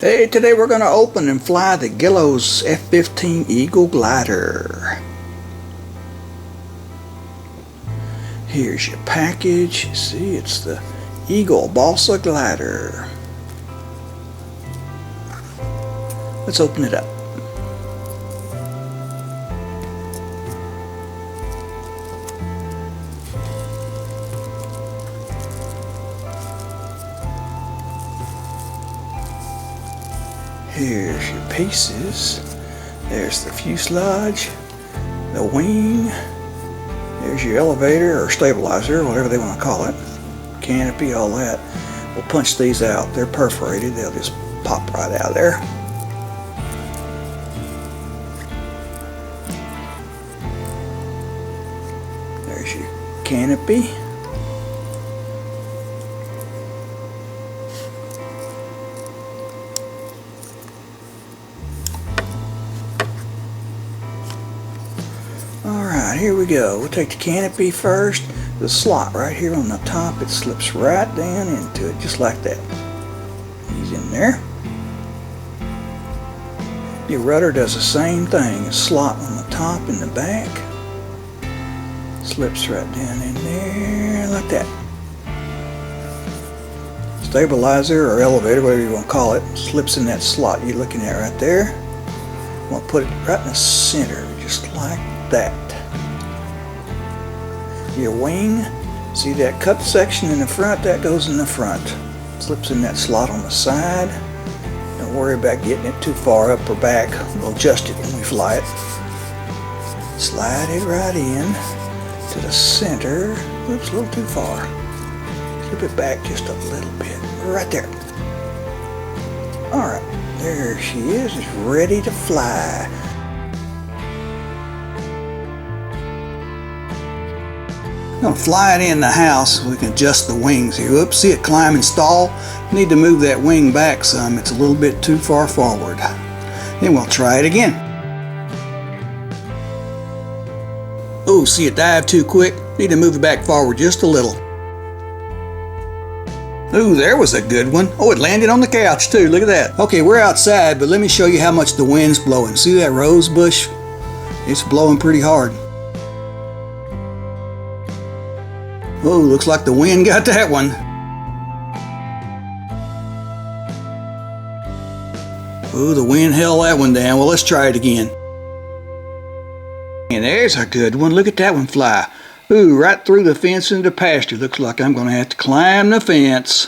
Hey, today we're going to open and fly the Guillows F-15 Eagle glider. Here's your package. See, it's the Eagle Balsa glider. Let's open it up. Here's your pieces. There's the fuselage, the wing. There's your elevator or stabilizer, whatever they want to call it. Canopy, all that. We'll punch these out. They're perforated. They'll just pop right out of there. There's your canopy. Alright, here we go. We'll take the canopy first. The slot right here on the top, it slips right down into it, just like that. He's in there. Your rudder does the same thing. A slot on the top and the back. Slips right down in there, like that. Stabilizer or elevator, whatever you want to call it, slips in that slot you're looking at right there. We'll put it right in the center, just like that. Your wing, see that cut section in the front? That goes in the front. Slips in that slot on the side. Don't worry about getting it too far up or back. We'll adjust it when we fly it. Slide it right in to the center. Oops, a little too far. Slip it back just a little bit. Right there. Alright, there she is. It's ready to fly. I'm going to fly it in the house so we can adjust the wings here. Oops, see it climb and stall? Need to move that wing back some. It's a little bit too far forward. Then we'll try it again. Oh, see it dive too quick? Need to move it back forward just a little. Ooh, there was a good one. Oh, it landed on the couch too. Look at that. Okay, we're outside, but let me show you how much the wind's blowing. See that rose bush? It's blowing pretty hard. Oh, looks like the wind got that one. Oh, the wind held that one down. Well, let's try it again. And there's a good one. Look at that one fly. Ooh, right through the fence into the pasture. Looks like I'm going to have to climb the fence.